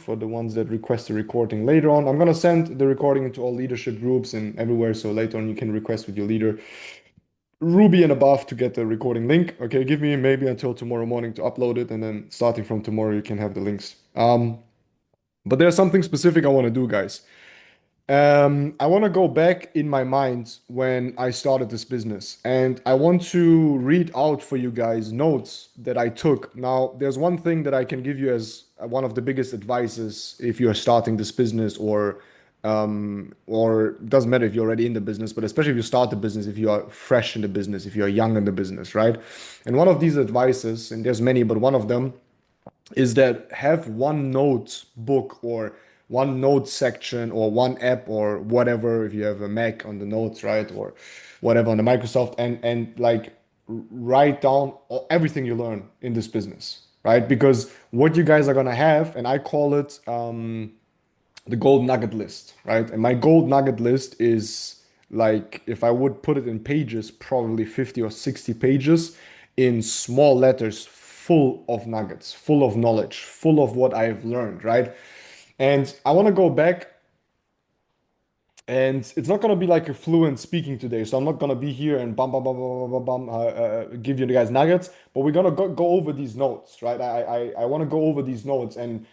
for the ones that request the recording later on. I'm gonna send the recording into all leadership groups and everywhere, so later on you can request with your leader Ruby and above to get the recording link. Okay, give me maybe until tomorrow morning to upload it, and then starting from tomorrow you can have the links. But there's something specific I want to do, guys. I want to go back in my mind when I started this business, and I want to read out for you guys notes that I took. Now, there's one thing that I can give you as one of the biggest advices if you're starting this business, or doesn't matter if you're already in the business, but especially if you start the business, if you are fresh in the business, if you're young in the business, right? And one of these advices, and there's many, but one of them is that have one notebook or one note section or one app or whatever if you have a Mac on the notes, right? Or whatever on the Microsoft, and like write down everything you learn in this business, right? Because what you guys are gonna have, and I call it the gold nugget list, right? And my gold nugget list is like, if I would put it in pages, probably 50 or 60 pages in small letters, full of nuggets, full of knowledge, full of what I've learned, right? And I want to go back, and it's not going to be like a fluent speaking today. So I'm not going to be here and bum, bum, bum, bum, bum, bum, give you guys nuggets, but we're going to go over these notes, right? I want to go over these notes and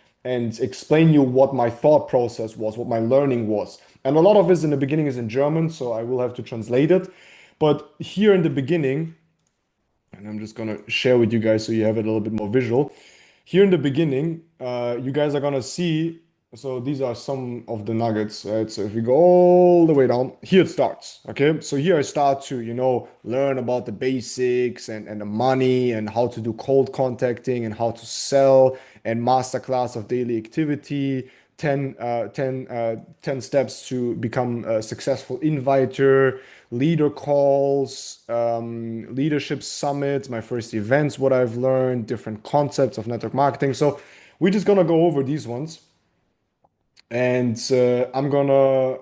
explain you what my thought process was, what my learning was. And a lot of this in the beginning is in German, so I will have to translate it. But here in the beginning, and I'm just gonna share with you guys so you have it a little bit more visual. Here in the beginning, you guys are gonna see, so these are some of the nuggets, right? So if we go all the way down, here it starts, okay? So here I start to, learn about the basics and the money and how to do cold contacting and how to sell and masterclass of daily activity, 10 steps to become a successful inviter, leader calls, leadership summits, my first events, what I've learned, different concepts of network marketing. So we're just gonna go over these ones, and I'm gonna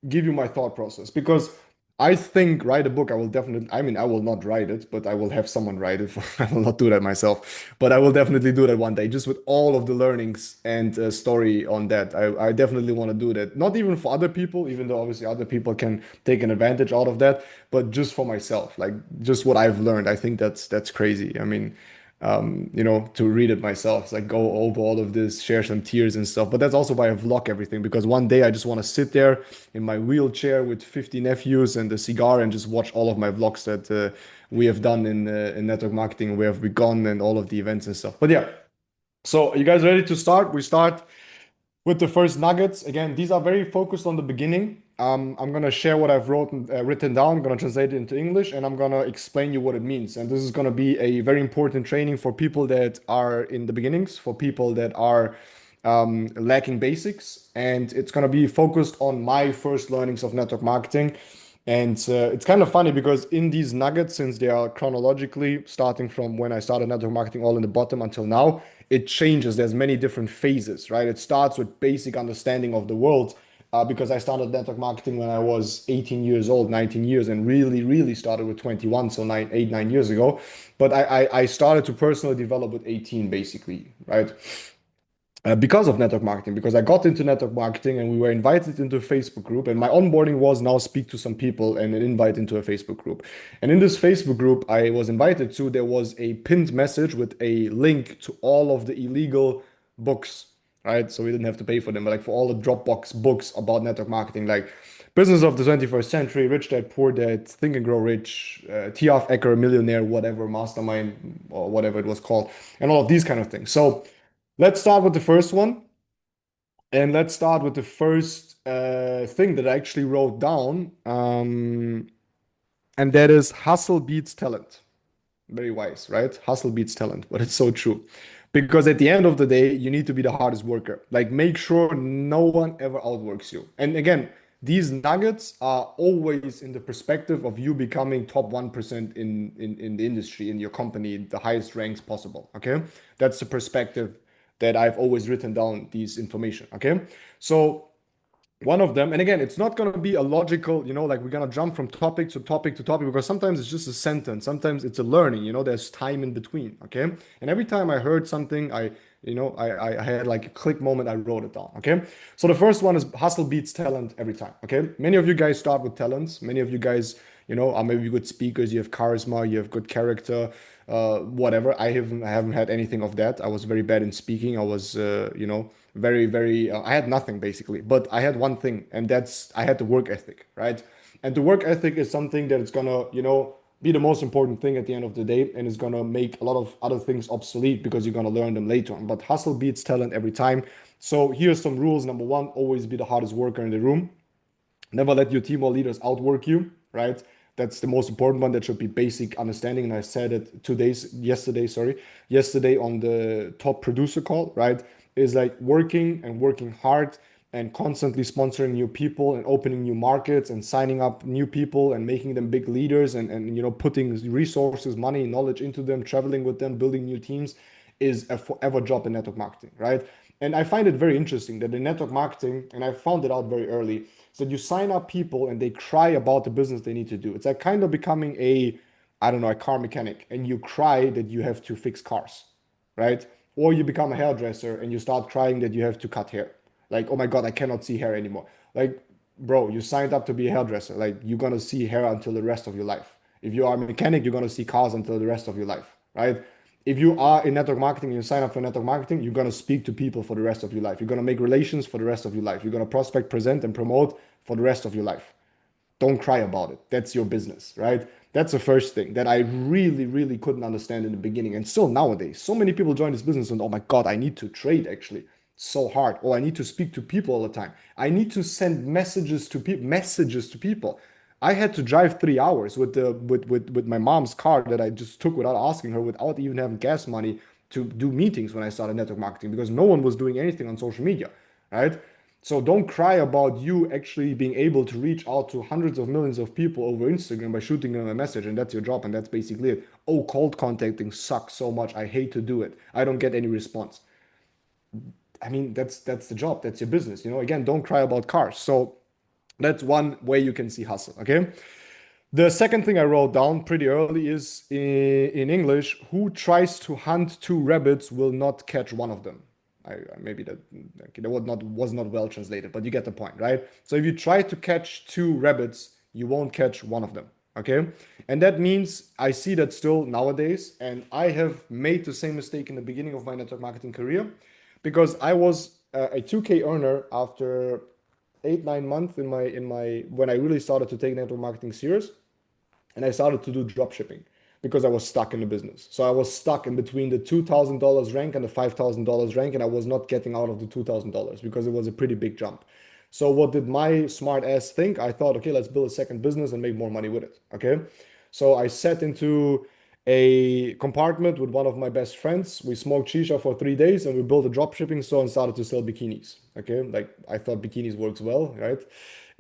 give you my thought process because I think write a book, I will definitely, I mean, I will not write it, but I will have someone write it. I will not do that myself, but I will definitely do that one day, just with all of the learnings and story on that. I definitely want to do that. Not even for other people, even though obviously other people can take an advantage out of that, but just for myself, like just what I've learned. I think that's crazy. I mean, to read it myself. It's like go over all of this, share some tears and stuff. But that's also why I vlog everything because one day I just want to sit there in my wheelchair with 50 nephews and a cigar and just watch all of my vlogs that we have done in network marketing, where have we gone, and all of the events and stuff. But yeah, so are you guys ready to start? We start with the first nuggets. Again, these are very focused on the beginning. I'm gonna share what I've written down. I'm gonna translate it into English, and I'm gonna explain you what it means. And this is gonna be a very important training for people that are in the beginnings, for people that are lacking basics, and it's gonna be focused on my first learnings of network marketing. And it's kind of funny because in these nuggets, since they are chronologically starting from when I started network marketing all in the bottom until now, it changes. There's many different phases, right? It starts with basic understanding of the world because I started network marketing when I was 18 years old, 19 years, and really, really started with 21, so 9 years ago. But I started to personally develop with 18, basically, right? Because of network marketing, because I got into network marketing and we were invited into a Facebook group. And my onboarding was now speak to some people and an invite into a Facebook group. And in this Facebook group I was invited to, there was a pinned message with a link to all of the illegal books, right? So we didn't have to pay for them, but like for all the Dropbox books about network marketing, like Business of the 21st Century, Rich Dad Poor Dad, Think and Grow Rich, T. Harv Eker, Millionaire, whatever, Mastermind, or whatever it was called, and all of these kind of things. So let's start with the first one. And let's start with the first thing that I actually wrote down. And that is hustle beats talent. Very wise, right? Hustle beats talent, but it's so true. Because at the end of the day, you need to be the hardest worker. Like, make sure no one ever outworks you. And again, these nuggets are always in the perspective of you becoming top 1% in the industry, in your company, the highest ranks possible. Okay. That's the perspective that I've always written down these information. Okay. So one of them, and again, it's not going to be a logical, like we're going to jump from topic to topic to topic because sometimes it's just a sentence, sometimes it's a learning, there's time in between. Okay. And every time I heard something, I I had like a click moment. I wrote it down. Okay. So the first one is hustle beats talent every time. Okay. Many of you guys start with talents. Many of you guys, are maybe good speakers. You have charisma. You have good character. Whatever. I haven't had anything of that. I was very bad in speaking. I was, very, very. I had nothing basically. But I had one thing, and that's I had the work ethic, right? And the work ethic is something that is gonna, be the most important thing at the end of the day, and it's gonna make a lot of other things obsolete because you're gonna learn them later on. But hustle beats talent every time. So here's some rules. Number one, always be the hardest worker in the room. Never let your team or leaders outwork you, right? That's the most important one. That should be basic understanding. And I said it yesterday on the top producer call, right? Is like working and working hard and constantly sponsoring new people and opening new markets and signing up new people and making them big leaders and putting resources, money, knowledge into them, traveling with them, building new teams is a forever job in network marketing, right? And I find it very interesting that in network marketing, and I found it out very early, is that you sign up people and they cry about the business they need to do. It's like kind of becoming I don't know, a car mechanic, and you cry that you have to fix cars, right? Or you become a hairdresser and you start crying that you have to cut hair. Like, oh my God, I cannot see hair anymore. Like, bro, you signed up to be a hairdresser. Like, you're gonna see hair until the rest of your life. If you are a mechanic, you're gonna see cars until the rest of your life, right? If you are in network marketing and you sign up for network marketing, you're gonna speak to people for the rest of your life. You're gonna make relations for the rest of your life. You're gonna prospect, present, and promote for the rest of your life. Don't cry about it. That's your business, right? That's the first thing that I really, really couldn't understand in the beginning. And still nowadays, so many people join this business and, oh my God, I need to trade actually so hard. Or I need to speak to people all the time. I need to send messages to people. I had to drive 3 hours with my mom's car that I just took without asking her, without even having gas money to do meetings when I started network marketing because no one was doing anything on social media, right? So don't cry about you actually being able to reach out to hundreds of millions of people over Instagram by shooting them a message, and that's your job, and that's basically it. Oh, cold contacting sucks so much. I hate to do it. I don't get any response. I mean, that's the job. That's your business. Again, don't cry about cars. So that's one way you can see hustle. Okay. The second thing I wrote down pretty early is in English, who tries to hunt two rabbits will not catch one of them. Maybe that okay, that was not well translated, but you get the point, right? So if you try to catch two rabbits, you won't catch one of them. Okay. And that means I see that still nowadays, and I have made the same mistake in the beginning of my network marketing career because I was a 2K earner after 8, 9 months in my when I really started to take network marketing serious, and I started to do drop shipping because I was stuck in the business. So I was stuck in between the $2,000 rank and the $5,000 rank, and I was not getting out of the $2,000 because it was a pretty big jump. So what did my smart ass think? I thought, okay, let's build a second business and make more money with it. Okay. So I sat into a compartment with one of my best friends. We smoked shisha for 3 days and we built a drop shipping store and started to sell bikinis. Okay. Like I thought bikinis works well, right?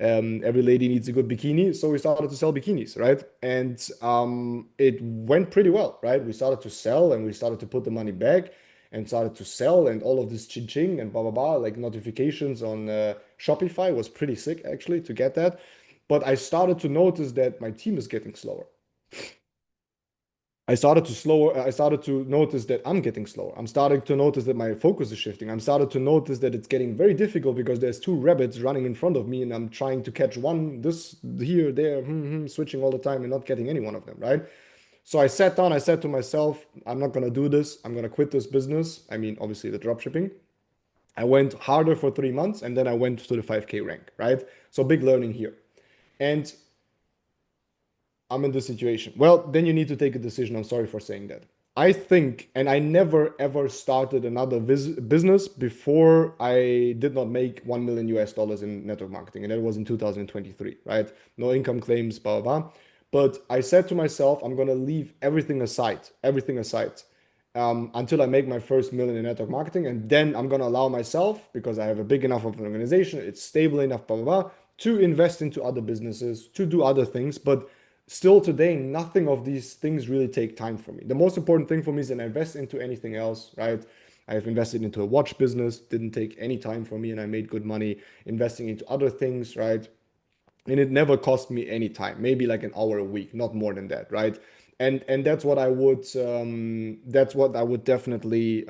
Every lady needs a good bikini, so we started to sell bikinis, right? And it went pretty well, right? We started to sell and we started to put the money back and started to sell, and all of this ching and blah blah blah, like notifications on Shopify was pretty sick actually to get that. But I started to notice that my team is getting slower. I started to notice that I'm getting slower. I'm starting to notice that my focus is shifting. I'm started to notice that it's getting very difficult because there's two rabbits running in front of me and I'm trying to catch one, this here, there, switching all the time and not getting any one of them, right? So I sat down, I said to myself, I'm not gonna do this. I'm gonna quit this business. I mean, obviously the drop shipping. I went harder for 3 months and then I went to the 5K rank, right? So big learning here. And I'm in this situation. Well, then you need to take a decision. I'm sorry for saying that. I think, and I never ever started another business before I did not make 1 million US dollars in network marketing. And that was in 2023, right? No income claims, blah, blah, blah. But I said to myself, I'm going to leave everything aside, until I make my first million in network marketing. And then I'm going to allow myself, because I have a big enough of an organization, it's stable enough, blah, blah, blah, to invest into other businesses, to do other things. But still today, nothing of these things really take time for me. The most important thing for me is that I invest into anything else, right? I have invested into a watch business, didn't take any time for me, and I made good money investing into other things, right? And it never cost me any time, maybe like an hour a week, not more than that, right? And that's what I would definitely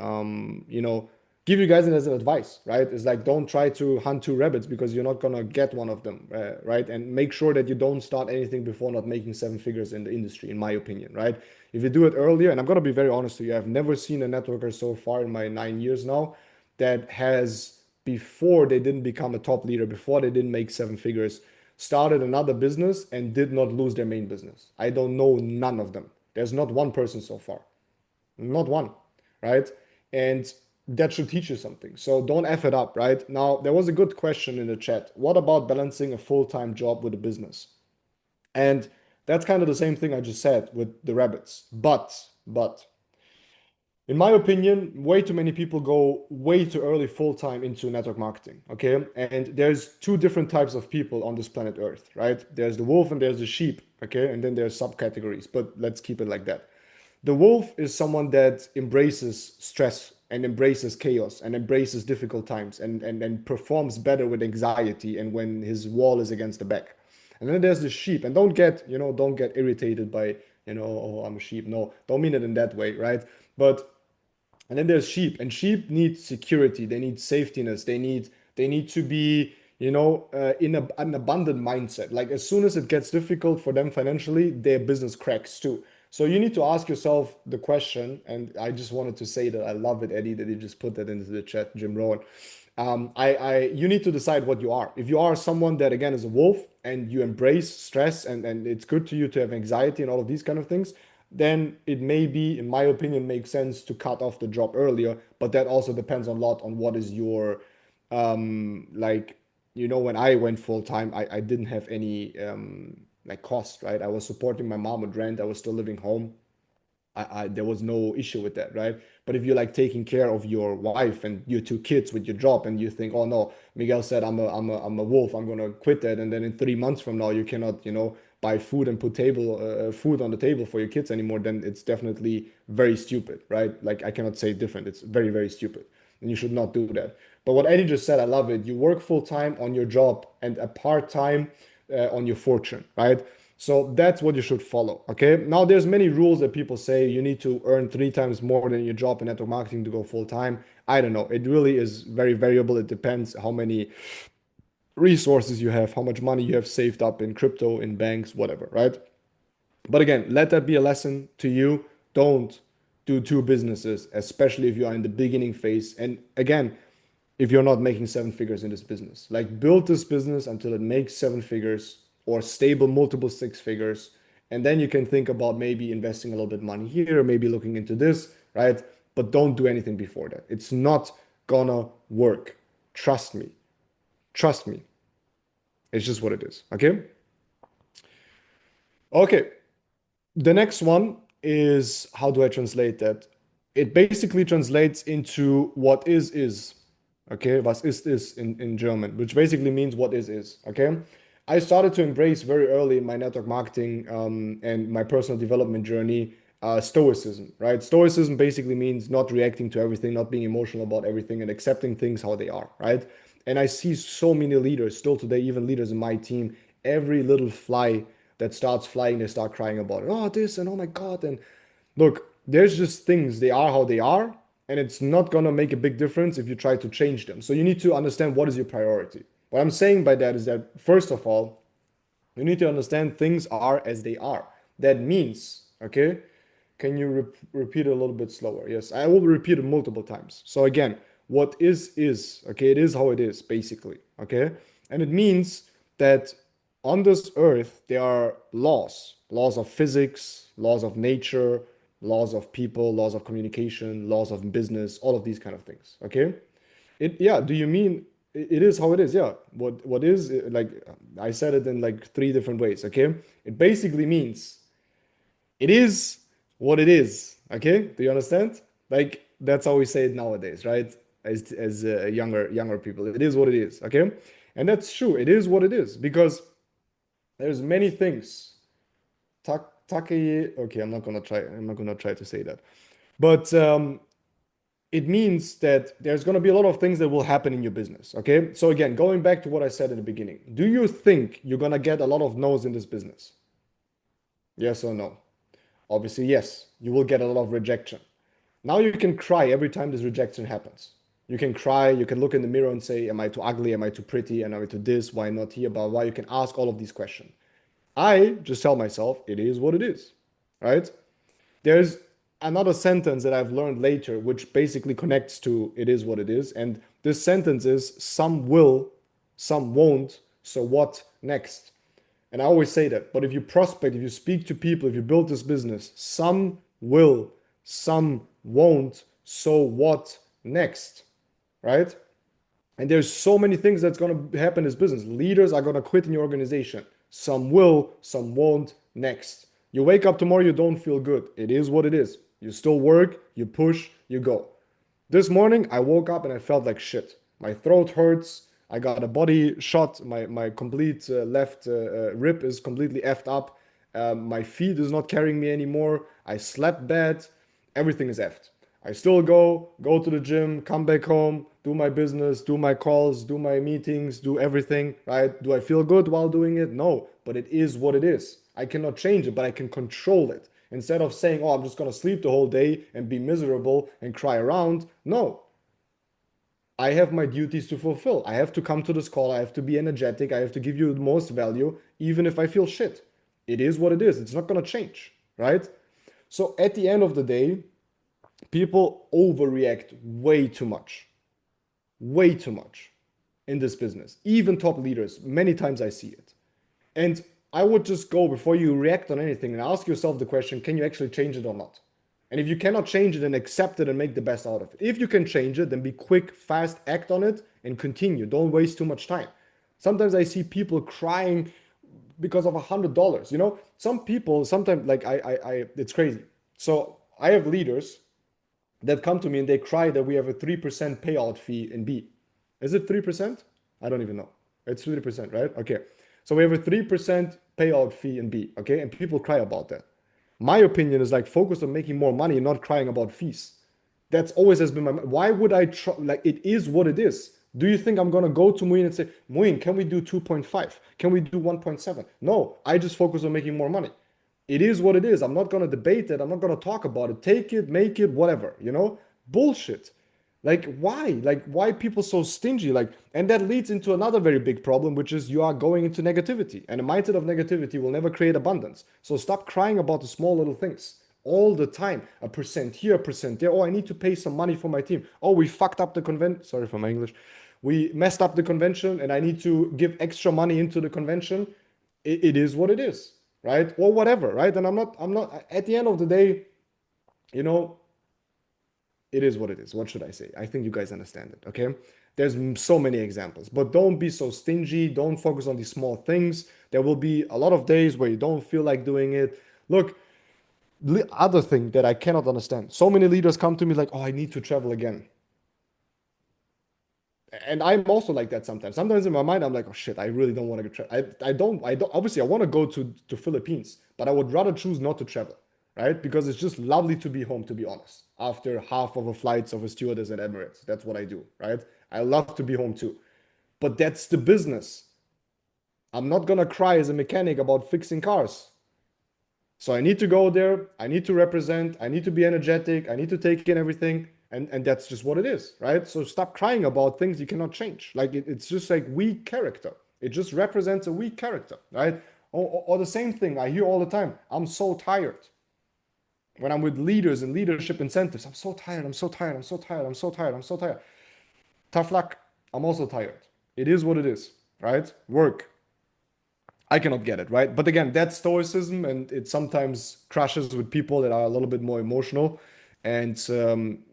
give you guys as an advice, right? It's like don't try to hunt two rabbits because you're not gonna get one of them, right? And make sure that you don't start anything before not making seven figures in the industry, in my opinion, right? If you do it earlier, and I'm gonna be very honest with you, I've never seen a networker so far in my 9 years now that has, before they didn't become a top leader, before they didn't make seven figures, started another business and did not lose their main business. I don't know none of them. There's not one person so far, not one, right? And that should teach you something. So don't F it up, right? Now, there was a good question in the chat. What about balancing a full-time job with a business? And that's kind of the same thing I just said with the rabbits. But in my opinion, way too many people go way too early full time into network marketing. Okay. And there's two different types of people on this planet Earth, right? There's the wolf and there's the sheep. Okay. And then there's subcategories, but let's keep it like that. The wolf is someone that embraces stress and embraces chaos and embraces difficult times and performs better with anxiety and when his wall is against the back. And then there's the sheep. And don't get irritated by, oh, I'm a sheep. No, don't mean it in that way, right? But and then there's sheep, and sheep need security. They need safetiness. They need to be, in an abundant mindset. Like as soon as it gets difficult for them financially, their business cracks too. So you need to ask yourself the question, and I just wanted to say that I love it, Eddie, that you just put that into the chat, Jim Rohn. You need to decide what you are. If you are someone that again is a wolf and you embrace stress and it's good to you to have anxiety and all of these kind of things, then it may be, in my opinion, makes sense to cut off the job earlier. But that also depends a lot on what is your like, when I went full time, I didn't have any like cost, right? I was supporting my mom with rent. I was still living home. There was no issue with that, right? But if you're like taking care of your wife and your two kids with your job, and you think, oh no, Miguel said I'm a wolf, I'm gonna quit that, and then in 3 months from now you cannot, buy food and put table food on the table for your kids anymore, then it's definitely very stupid, right? Like I cannot say it different. It's very, very stupid, and you should not do that. But what Eddie just said, I love it. You work full time on your job and a part time on your fortune, right? So that's what you should follow. Okay. Now there's many rules that people say you need to earn three times more than your job in network marketing to go full time. I don't know. It really is very variable. It depends how many resources you have, how much money you have saved up in crypto, in banks, whatever, right? But again, let that be a lesson to you. Don't do two businesses, especially if you are in the beginning phase. And again, if you're not making seven figures in this business. Like build this business until it makes seven figures or stable multiple six figures. And then you can think about maybe investing a little bit money here, maybe looking into this, right? But don't do anything before that. It's not gonna work. Trust me. Trust me. It's just what it is. Okay. Okay. The next one is, how do I translate that? It basically translates into what is. Okay, was ist in German, which basically means what is. Okay. I started to embrace very early in my network marketing and my personal development journey stoicism, right? Stoicism basically means not reacting to everything, not being emotional about everything, and accepting things how they are, right? And I see so many leaders still today, even leaders in my team, every little fly that starts flying, they start crying about it. Oh, this and oh my God. And look, there's just things, they are how they are, and it's not gonna make a big difference if you try to change them. So you need to understand what is your priority. What I'm saying by that is that, first of all, you need to understand things are as they are. That means, okay? Can you repeat it a little bit slower? Yes, I will repeat it multiple times. So again, what is, okay? It is how it is, basically, okay? And it means that on this earth, there are laws of physics, laws of nature, laws of people, laws of communication, laws of business, all of these kind of things, okay? Yeah, do you mean it is how it is? Yeah. What is like I said it in like three different ways, okay? It basically means it is what it is, okay? Do you understand? Like that's how we say it nowadays, right? As younger people, it is what it is, okay? And that's true. It is what it is because there's many things. Okay, I'm not gonna try to say that. But it means that there's going to be a lot of things that will happen in your business. Okay. So, again, going back to what I said in the beginning, do you think you're going to get a lot of no's in this business? Yes or no? Obviously, yes, you will get a lot of rejection. Now you can cry every time this rejection happens. You can cry, you can look in the mirror and say, am I too ugly? Am I too pretty? Am I too this? Why not here? Blah, blah. You can ask all of these questions. I just tell myself, it is what it is, right? There's another sentence that I've learned later, which basically connects to it is what it is. And this sentence is some will, some won't. So what next? And I always say that. But if you prospect, if you speak to people, if you build this business, some will, some won't. So what next? Right? And there's so many things that's going to happen in this business. Leaders are going to quit in your organization. Some will, some won't. Next. You wake up tomorrow, you don't feel good. It is what it is. You still work, you push, you go. This morning, I woke up and I felt like shit. My throat hurts. I got a body shot. My complete left rib is completely effed up. My feet is not carrying me anymore. I slept bad. Everything is effed. I still go to the gym, come back home, do my business, do my calls, do my meetings, do everything, right? Do I feel good while doing it? No, but it is what it is. I cannot change it, but I can control it. Instead of saying, oh, I'm just going to sleep the whole day and be miserable and cry around. No, I have my duties to fulfill. I have to come to this call. I have to be energetic. I have to give you the most value, even if I feel shit. It is what it is. It's not going to change, right? So at the end of the day, people overreact way too much in this business. Even top leaders, many times I see it. And I would just go before you react on anything and ask yourself the question, can you actually change it or not? And if you cannot change it, then accept it and make the best out of it. If you can change it, then be quick, fast, act on it, and continue. Don't waste too much time. Sometimes I see people crying because of $100. Some people sometimes like it's crazy. So I have leaders that come to me and they cry that we have a 3% payout fee in B. Is it 3%? I don't even know. It's 3%, right? Okay. So we have a 3% payout fee in B. Okay. And people cry about that. My opinion is like focus on making more money and not crying about fees. That's always has been my. Why would I try? Like it is what it is. Do you think I'm gonna go to Muin and say, Muin, can we do 2.5? Can we do 1.7? No, I just focus on making more money. It is what it is. I'm not gonna debate it. I'm not gonna talk about it. Take it, make it, whatever. Bullshit. Like why? Like why people so stingy? Like, and that leads into another very big problem, which is you are going into negativity. And a mindset of negativity will never create abundance. So stop crying about the small little things all the time. A percent here, a percent there. Oh, I need to pay some money for my team. Oh, we fucked up the convention. Sorry for my English. We messed up the convention and I need to give extra money into the convention. It is what it is, right? Or whatever, right? And I'm not, at the end of the day, you know, it is what it is. What should I say? I think you guys understand it, okay? There's so many examples, but don't be so stingy. Don't focus on these small things. There will be a lot of days where you don't feel like doing it. Look, other thing that I cannot understand. So many leaders come to me like, "Oh, I need to travel again." And I'm also like that sometimes. Sometimes in my mind, I'm like, "Oh shit, I really don't want to go travel." I don't. Obviously, I want to go to Philippines, but I would rather choose not to travel, right? Because it's just lovely to be home, to be honest. After half of a flights of a stewardess at Emirates, that's what I do, right? I love to be home too, but that's the business. I'm not gonna cry as a mechanic about fixing cars. So I need to go there. I need to represent. I need to be energetic. I need to take in everything. And that's just what it is, right? So stop crying about things you cannot change. Like it's just like weak character. It just represents a weak character, right? Or the same thing I hear all the time. I'm so tired. When I'm with leaders and leadership incentives, I'm so tired. I'm so tired. I'm so tired. I'm so tired. I'm so tired. Tough luck. I'm also tired. It is what it is, right? Work. I cannot get it, right? But again, that's stoicism, and it sometimes crashes with people that are a little bit more emotional. And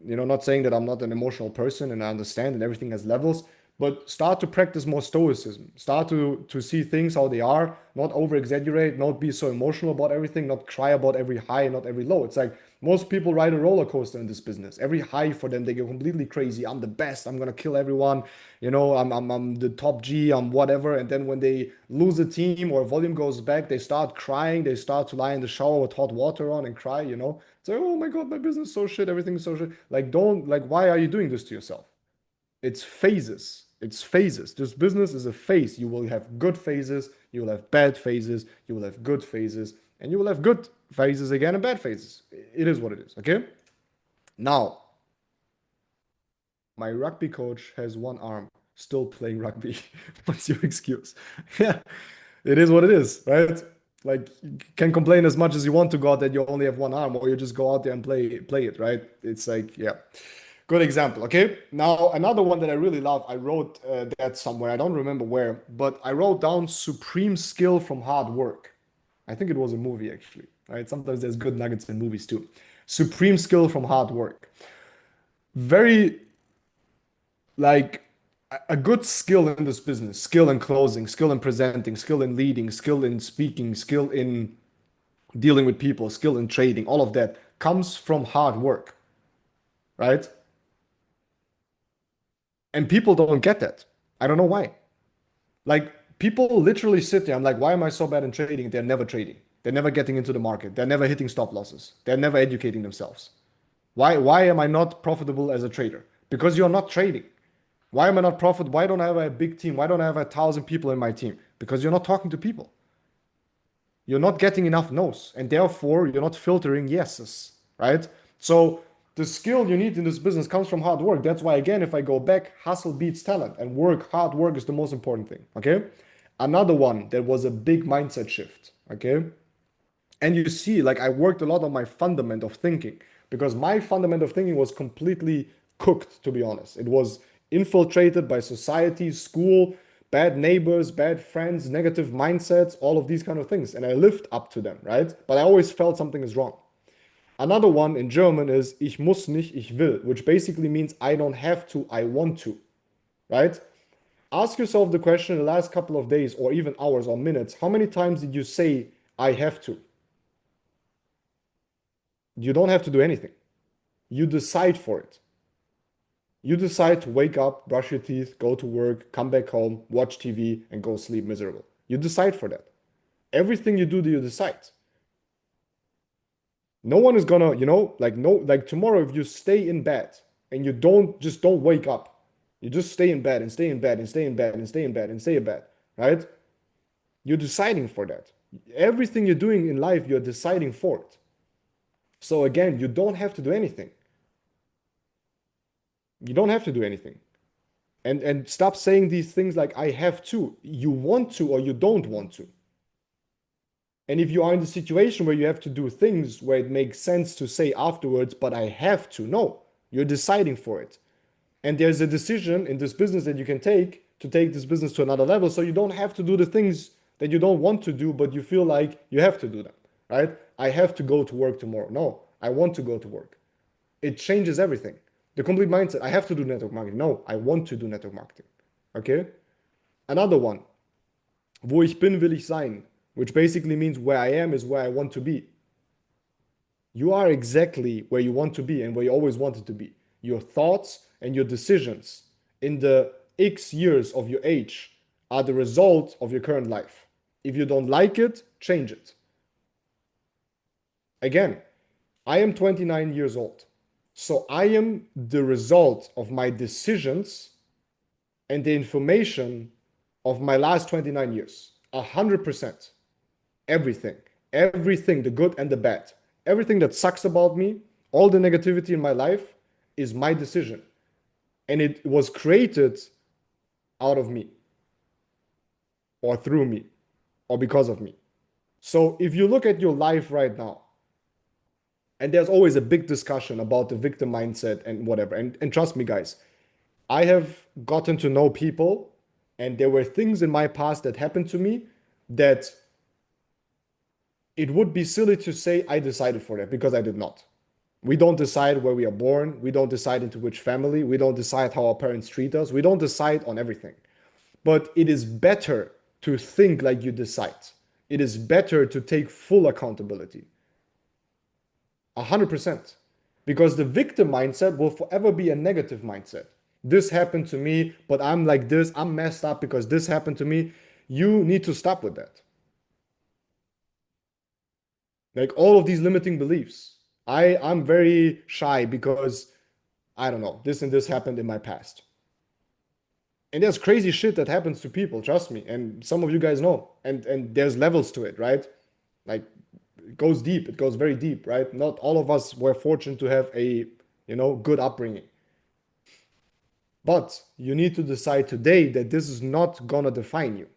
not saying that I'm not an emotional person, and I understand, and everything has levels, but start to practice more stoicism. Start to see things how they are, not over exaggerate, not be so emotional about everything, not cry about every high, not every low. It's like most people ride a roller coaster in this business. Every high for them, they go completely crazy. I'm the best. I'm gonna kill everyone. I'm the top G. I'm whatever. And then when they lose a team or volume goes back, they start crying. They start to lie in the shower with hot water on and cry. It's like, oh my God, my business is so shit. Everything's so shit. Like, don't like. Why are you doing this to yourself? It's phases. It's phases. This business is a phase. You will have good phases. You will have bad phases. You will have good phases. And you will have good phases again and bad phases. It is what it is. Okay. Now, my rugby coach has one arm, still playing rugby. What's your excuse? Yeah, it is what it is, right? Like you can complain as much as you want to God that you only have one arm, or you just go out there and play it, right? It's like, yeah. Good example. Okay. Now, another one that I really love, I wrote that somewhere. I don't remember where, but I wrote down supreme skill from hard work. I think it was a movie actually, right? Sometimes there's good nuggets in movies too. Supreme skill from hard work. Very like a good skill in this business, skill in closing, skill in presenting, skill in leading, skill in speaking, skill in dealing with people, skill in trading, all of that comes from hard work, right? And people don't get that. I don't know why. Like people literally sit there. I'm like, why am I so bad in trading? They're never trading. They're never getting into the market. They're never hitting stop losses. They're never educating themselves. Why am I not profitable as a trader? Because you're not trading. Why am I not profitable? Why don't I have a big team? Why don't I have 1,000 people in my team? Because you're not talking to people. You're not getting enough no's, and therefore you're not filtering yeses, right? So the skill you need in this business comes from hard work. That's why, again, if I go back, hustle beats talent, and hard work is the most important thing. Okay. Another one that was a big mindset shift. Okay. And you see, like I worked a lot on my fundament of thinking because my fundament of thinking was completely cooked, to be honest. It was infiltrated by society, school, bad neighbors, bad friends, negative mindsets, all of these kind of things. And I lived up to them, right? But I always felt something is wrong. Another one in German is ich muss nicht, ich will, which basically means I don't have to, I want to, right? Ask yourself the question in the last couple of days or even hours or minutes, how many times did you say I have to? You don't have to do anything. You decide for it. You decide to wake up, brush your teeth, go to work, come back home, watch TV, and go sleep miserable. You decide for that. Everything you do, you decide. No one is gonna, like no, like tomorrow, if you stay in bed and you don't wake up, you just stay in bed and stay in bed and stay in bed and stay in bed and stay in bed, right? You're deciding for that. Everything you're doing in life, you're deciding for it. So again, you don't have to do anything. You don't have to do anything. And stop saying these things like I have to. You want to or you don't want to. And if you are in the situation where you have to do things where it makes sense to say afterwards, but I have to, no, you're deciding for it. And there's a decision in this business that you can take to take this business to another level. So you don't have to do the things that you don't want to do, but you feel like you have to do them, right? I have to go to work tomorrow. No, I want to go to work. It changes everything. The complete mindset. I have to do network marketing. No, I want to do network marketing. Okay? Another one. Wo ich bin, will ich sein. Which basically means where I am is where I want to be. You are exactly where you want to be and where you always wanted to be. Your thoughts and your decisions in the X years of your age are the result of your current life. If you don't like it, change it. Again, I am 29 years old. So I am the result of my decisions and the information of my last 29 years. 100%. Everything. Everything, the good and the bad. Everything that sucks about me, all the negativity in my life is my decision. And it was created out of me or through me or because of me. So if you look at your life right now, and there's always a big discussion about the victim mindset and whatever. And trust me, guys, I have gotten to know people, and there were things in my past that happened to me that it would be silly to say I decided for that because I did not. We don't decide where we are born. We don't decide into which family. We don't decide how our parents treat us. We don't decide on everything. But it is better to think like you decide. It is better to take full accountability. 100%. Because the victim mindset will forever be a negative mindset. This happened to me, but I'm like this. I'm messed up because this happened to me. You need to stop with that. Like all of these limiting beliefs. I'm very shy because I don't know, this and this happened in my past. And there's crazy shit that happens to people, trust me. And some of you guys know. And there's levels to it, right? Like it goes deep. It goes very deep, right? Not all of us were fortunate to have a, good upbringing. But you need to decide today that this is not gonna define you.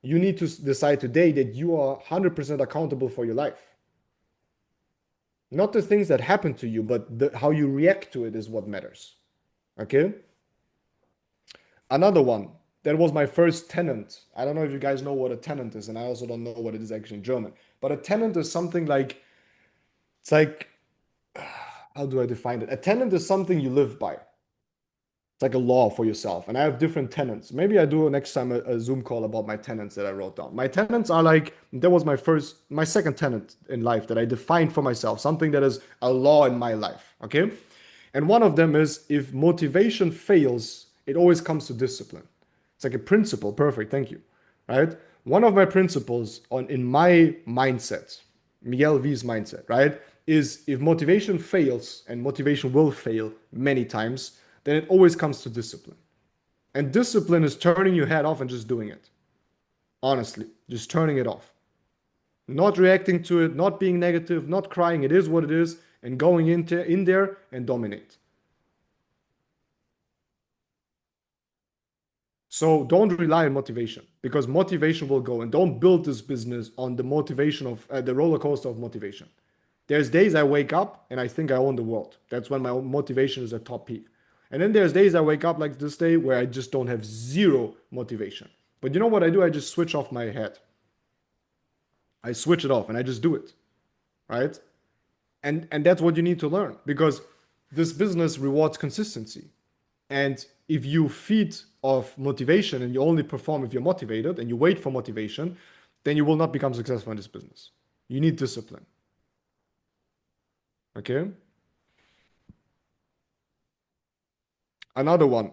You need to decide today that you are 100% accountable for your life. Not the things that happen to you, but how you react to it is what matters. Okay? Another one. That was my first tenant. I don't know if you guys know what a tenant is, and I also don't know what it is actually in German. But a tenant is something like, it's like, how do I define it? A tenant is something you live by. It's like a law for yourself. And I have different tenants. Maybe I do next time a Zoom call about my tenants that I wrote down. My tenants are like, that was my second tenant in life that I defined for myself, something that is a law in my life. Okay. And one of them is if motivation fails, it always comes to discipline. It's like a principle. Perfect. Thank you. Right. One of my principles in my mindset, Miguel V's mindset, right, is if motivation fails, and motivation will fail many times, then it always comes to discipline. And discipline is turning your head off and just doing it. Honestly, just turning it off. Not reacting to it, not being negative, not crying. It is what it is, and going in there and dominate. So don't rely on motivation because motivation will go, and don't build this business on the motivation of the roller coaster of motivation. There's days I wake up and I think I own the world. That's when my motivation is at top peak. And then there's days I wake up like this day where I just don't have zero motivation. But you know what I do? I just switch off my head. I switch it off and I just do it, right? And that's what you need to learn because this business rewards consistency. And if you feed off motivation and you only perform if you're motivated and you wait for motivation, then you will not become successful in this business. You need discipline. Okay? Another one.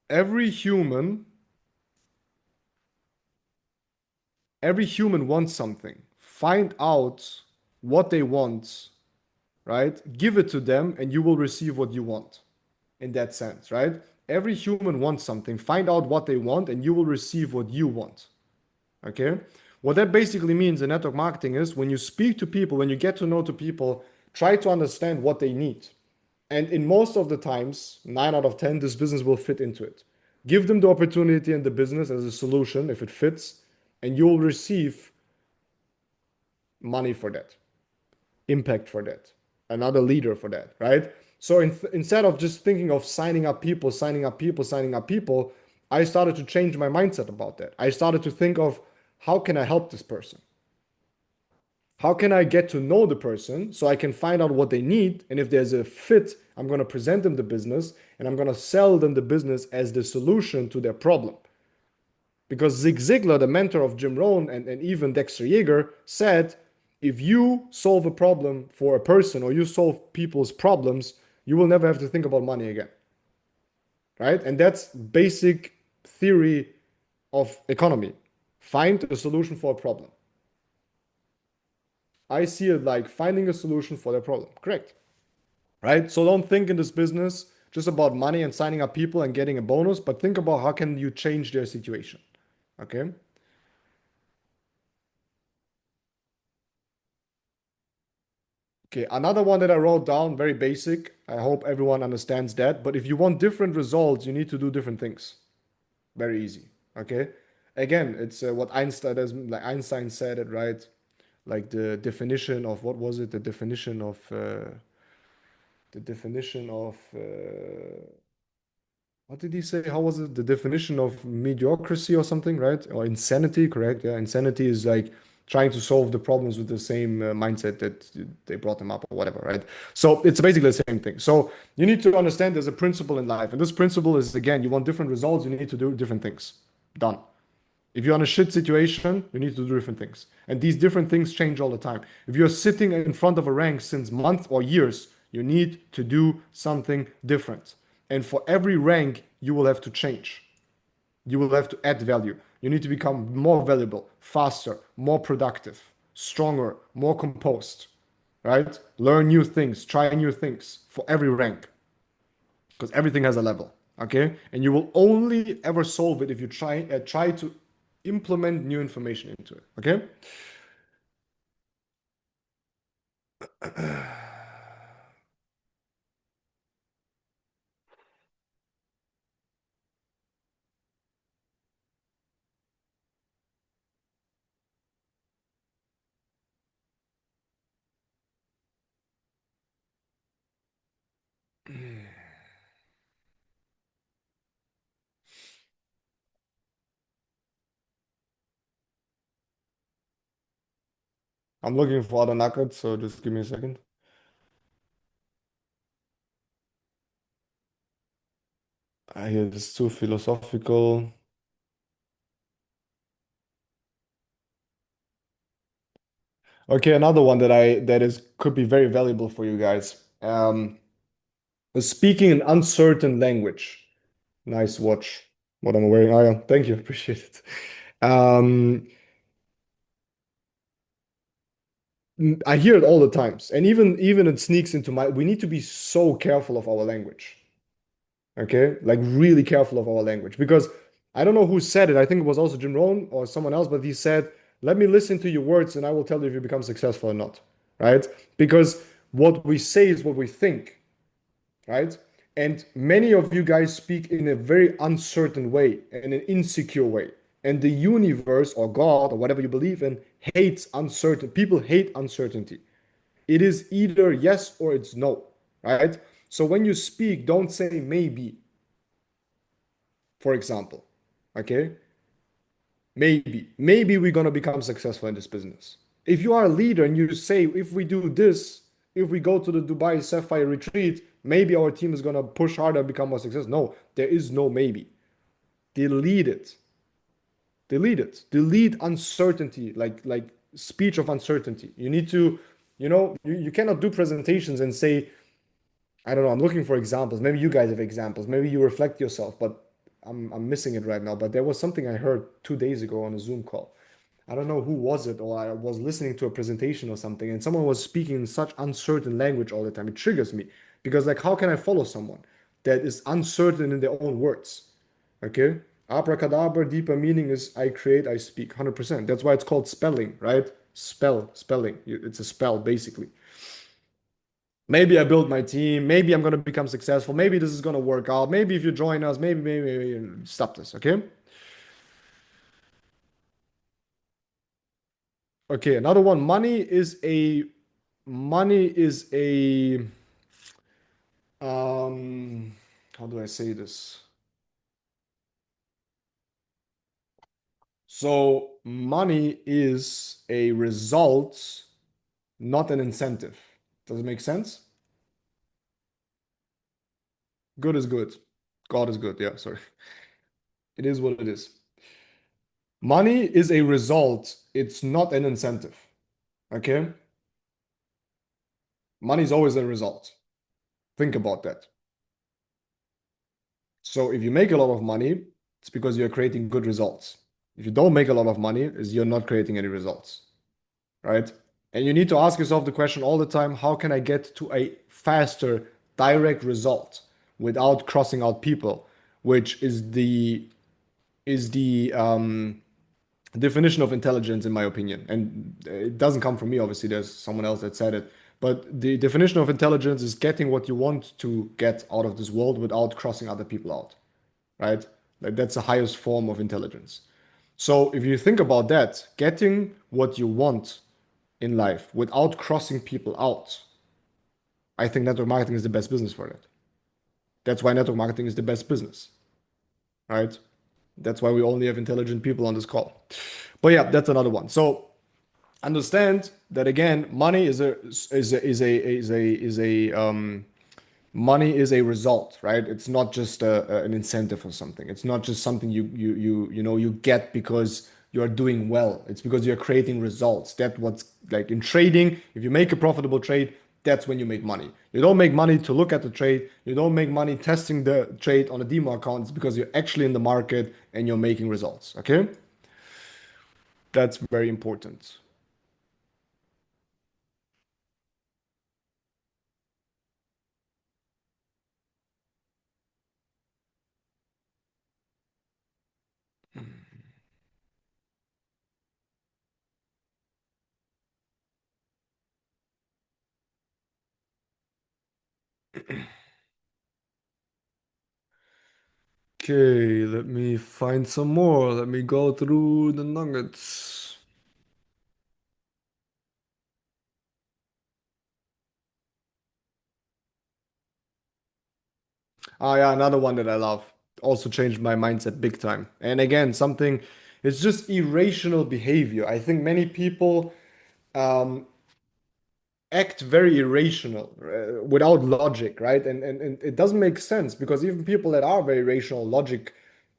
Every human, every human wants something. Find out what they want, right? Give it to them and you will receive what you want in that sense, right? Every human wants something. Find out what they want and you will receive what you want. Okay? What that basically means in network marketing is when you speak to people, when you get to know to people, try to understand what they need. And in most of the times, 9 out of 10, this business will fit into it. Give them the opportunity in the business as a solution if it fits, and you'll receive money for that, impact for that, another leader for that, right? So instead of just thinking of signing up people, signing up people, signing up people, I started to change my mindset about that. I started to think of how can I help this person? How can I get to know the person so I can find out what they need? And if there's a fit, I'm going to present them the business and I'm going to sell them the business as the solution to their problem. Because Zig Ziglar, the mentor of Jim Rohn and even Dexter Yeager, said if you solve a problem for a person or you solve people's problems, you will never have to think about money again. Right? And that's basic theory of economy. Find a solution for a problem. I see it like finding a solution for their problem. Correct. Right? So don't think in this business just about money and signing up people and getting a bonus, but think about how can you change their situation. Okay? Okay, another one that I wrote down, very basic. I hope everyone understands that. But if you want different results, you need to do different things. Very easy. Okay? Again, it's what Einstein said it, right? Like the definition of what was it? The definition of what did he say? How was it? The definition of mediocrity or something, right? Or insanity, correct? Yeah, insanity is like trying to solve the problems with the same mindset that they brought them up or whatever, right? So it's basically the same thing. So you need to understand there's a principle in life, and this principle is again, you want different results, you need to do different things. Done. If you're in a shit situation, you need to do different things. And these different things change all the time. If you're sitting in front of a rank since months or years, you need to do something different. And for every rank, you will have to change. You will have to add value. You need to become more valuable, faster, more productive, stronger, more composed, right? Learn new things, try new things for every rank because everything has a level, okay? And you will only ever solve it if you try to implement new information into it, okay? I'm looking for other nuggets, so just give me a second. I hear this is too philosophical. Okay, another one that is could be very valuable for you guys. Speaking an uncertain language. Nice watch. What I'm wearing. Oh, yeah. Thank you. Appreciate it. Um, I hear it all the times, and even it sneaks into my. We need to be so careful of our language. Okay, like really careful of our language because I don't know who said it. I think it was also Jim Rohn or someone else, but he said, "Let me listen to your words, and I will tell you if you become successful or not." Right? Because what we say is what we think. Right? And many of you guys speak in a very uncertain way, in an insecure way. And the universe or God or whatever you believe in hates uncertain. People hate uncertainty. It is either yes or it's no, right? So when you speak, don't say maybe, for example. Okay? Maybe we're gonna become successful in this business. If you are a leader and you say, if we do this, if we go to the Dubai Sapphire retreat, maybe our team is gonna push harder and become more successful. No, there is no maybe. Delete it. Delete it. Delete uncertainty, like speech of uncertainty. You need to, you cannot do presentations and say, I don't know, I'm looking for examples. Maybe you guys have examples. Maybe you reflect yourself, but I'm missing it right now. But there was something I heard 2 days ago on a Zoom call. I don't know who was it, or I was listening to a presentation or something, and someone was speaking in such uncertain language all the time. It triggers me because, like, how can I follow someone that is uncertain in their own words? Okay, abracadabra, deeper meaning is I create, I speak, 100%. That's why it's called spelling, right? Spelling. It's a spell basically. Maybe I build my team. Maybe I'm gonna become successful. Maybe this is gonna work out. Maybe if you join us, maybe, stop this. Okay. Okay, another one. Money is a um how do I say this? So money is a result, not an incentive. Does it make sense? Good is good. God is good. Yeah, sorry. It is what it is. Money is a result, it's not an incentive. Okay? Money is always a result. Think about that. So if you make a lot of money, it's because you're creating good results. If you don't make a lot of money, is you're not creating any results, right? And you need to ask yourself the question all the time, how can I get to a faster direct result without crossing out people, which is the definition of intelligence in my opinion. And it doesn't come from me, obviously, there's someone else that said it. But the definition of intelligence is getting what you want to get out of this world without crossing other people out, right? Like that's the highest form of intelligence. So if you think about that, getting what you want in life without crossing people out, I think network marketing is the best business for that. That's why network marketing is the best business, right? That's why we only have intelligent people on this call. But yeah, that's another one. So understand that again, money is a money is a result, right? It's not just an incentive or something. It's not just something you get because you are doing well. It's because you're creating results. That's what's like in trading. If you make a profitable trade, that's when you make money. You don't make money to look at the trade. You don't make money testing the trade on a demo account. It's because you're actually in the market and you're making results. Okay, that's very important. Okay, let me find some more. Let me go through the nuggets. Ah, yeah, another one that I love. Also changed my mindset big time. And again, something, it's just irrational behavior. I think many people um, act very irrational without logic, right? And it doesn't make sense because even people that are very rational, logic,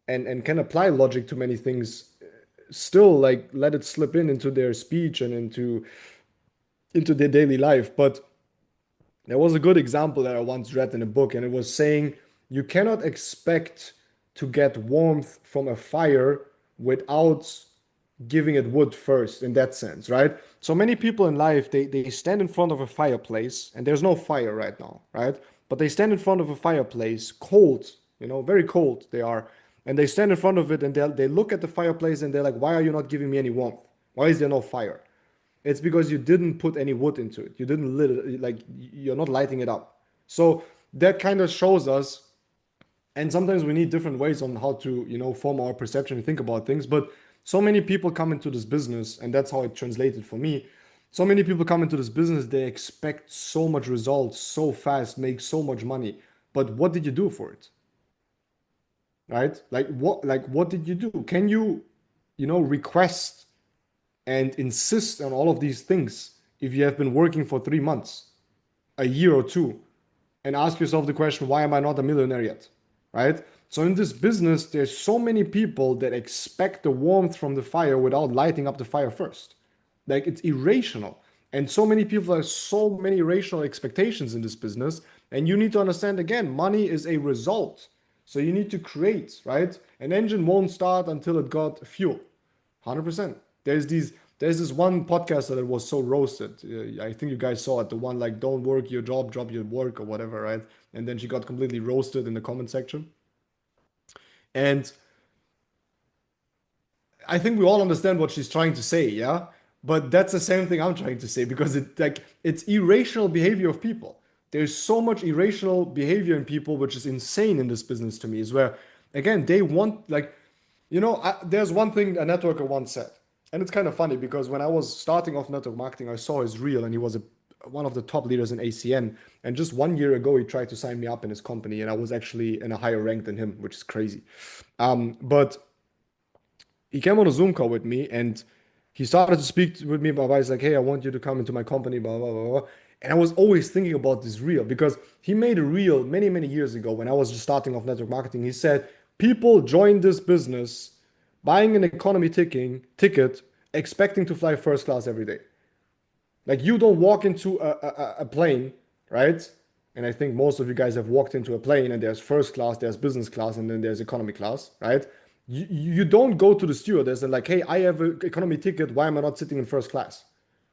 and can apply logic to many things, still like let it slip in into their speech and into their daily life. But there was a good example that I once read in a book, and it was saying you cannot expect to get warmth from a fire without giving it wood first, in that sense, right? So many people in life, they stand in front of a fireplace, and there's no fire right now, right? But they stand in front of a fireplace, cold, very cold they are. And they stand in front of it and they look at the fireplace and they're like, why are you not giving me any warmth? Why is there no fire? It's because you didn't put any wood into it. You didn't lit it, like you're not lighting it up. So that kind of shows us, and sometimes we need different ways on how to, form our perception and think about things. But so many people come into this business, and that's how it translated for me. So many people come into this business, they expect so much results so fast, make so much money. But what did you do for it? Right? Like what did you do? Can you, request and insist on all of these things if you have been working for 3 months, a year or two, and ask yourself the question, why am I not a millionaire yet? Right? So in this business, there's so many people that expect the warmth from the fire without lighting up the fire first. Like it's irrational. And so many people have so many irrational expectations in this business. And you need to understand again, money is a result. So you need to create, right? An engine won't start until it got fuel. 100%. There's this one podcaster that was so roasted. I think you guys saw it, the one like don't work your job, job your work or whatever, right? And then she got completely roasted in the comment section. And I think we all understand what she's trying to say, yeah? But that's the same thing I'm trying to say because it's irrational behavior of people. There's so much irrational behavior in people, which is insane in this business to me, is where again they want like, there's one thing a networker once said, and it's kind of funny because when I was starting off network marketing, I saw his reel and he was one of the top leaders in ACN. And just 1 year ago, he tried to sign me up in his company, and I was actually in a higher rank than him, which is crazy. But he came on a Zoom call with me and he started to speak with me about, he's like, hey, I want you to come into my company, blah, blah, blah, blah. And I was always thinking about this reel because he made a reel many, many years ago when I was just starting off network marketing. He said, people join this business buying an economy ticket, expecting to fly first class every day. Like you don't walk into a plane, right? And I think most of you guys have walked into a plane and there's first class, there's business class, and then there's economy class, right? You don't go to the stewardess and like, hey, I have an economy ticket. Why am I not sitting in first class,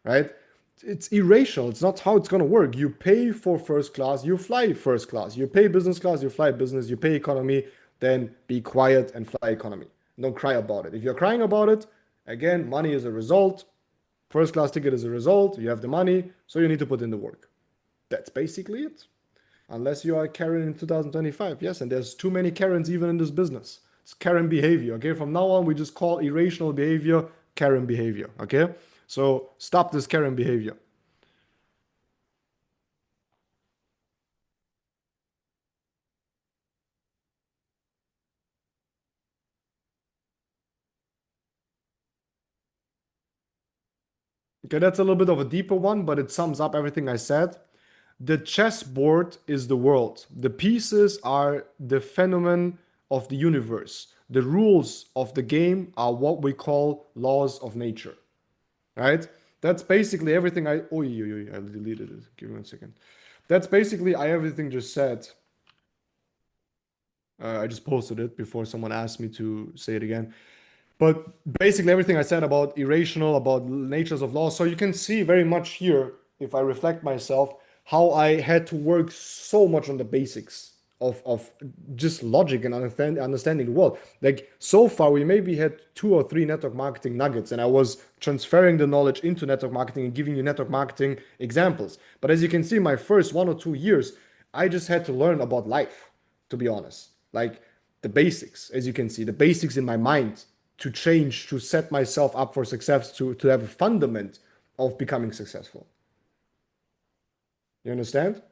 right? It's irrational. It's not how it's gonna work. You pay for first class, you fly first class. You pay business class, you fly business. You pay economy, then be quiet and fly economy. Don't cry about it. If you're crying about it, again, money is a result. First class ticket is a result. You have the money, so you need to put in the work. That's basically it. Unless you are a Karen in 2025. Yes, and there's too many Karens even in this business. It's Karen behavior. Okay, from now on, we just call irrational behavior Karen behavior. Okay, so stop this Karen behavior. Okay, that's a little bit of a deeper one, but it sums up everything I said. The chessboard is the world. The pieces are the phenomenon of the universe. The rules of the game are what we call laws of nature, right? That's basically everything I. Oh, I deleted it. Give me 1 second. That's basically I everything just said. I just posted it before someone asked me to say it again. But basically, everything I said about irrational, about natures of law. So you can see very much here, if I reflect myself, how I had to work so much on the basics of just logic and understanding the world. Like so far, we maybe had two or three network marketing nuggets, and I was transferring the knowledge into network marketing and giving you network marketing examples. But as you can see, my first 1 or 2 years, I just had to learn about life, to be honest. Like the basics, as you can see, the basics in my mind to change, to set myself up for success, to have a fundament of becoming successful. You understand?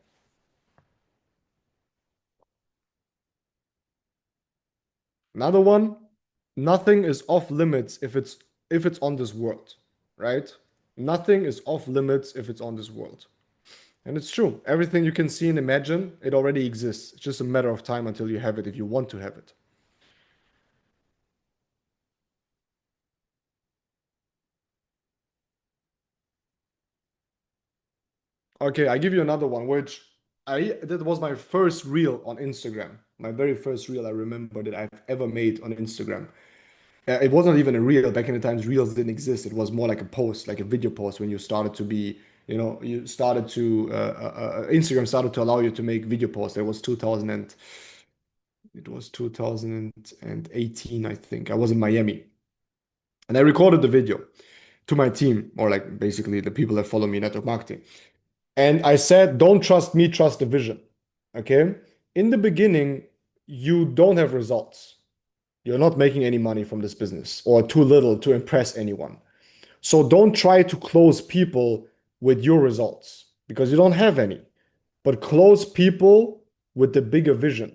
Another one, nothing is off limits if it's on this world, right? Nothing is off limits if it's on this world. And it's true. Everything you can see and imagine, it already exists. It's just a matter of time until you have it if you want to have it. Okay, I give you another one, which I that was my first reel on Instagram. My very first reel I remember that I've ever made on Instagram. It wasn't even a reel. Back in the times, reels didn't exist. It was more like a post, like a video post when you started to be, you started to, Instagram started to allow you to make video posts. It was 2018, I think. I was in Miami and I recorded the video to my team, or like basically the people that follow me in network marketing. And I said, don't trust me, trust the vision. Okay. In the beginning, you don't have results. You're not making any money from this business or too little to impress anyone. So don't try to close people with your results because you don't have any, but close people with the bigger vision.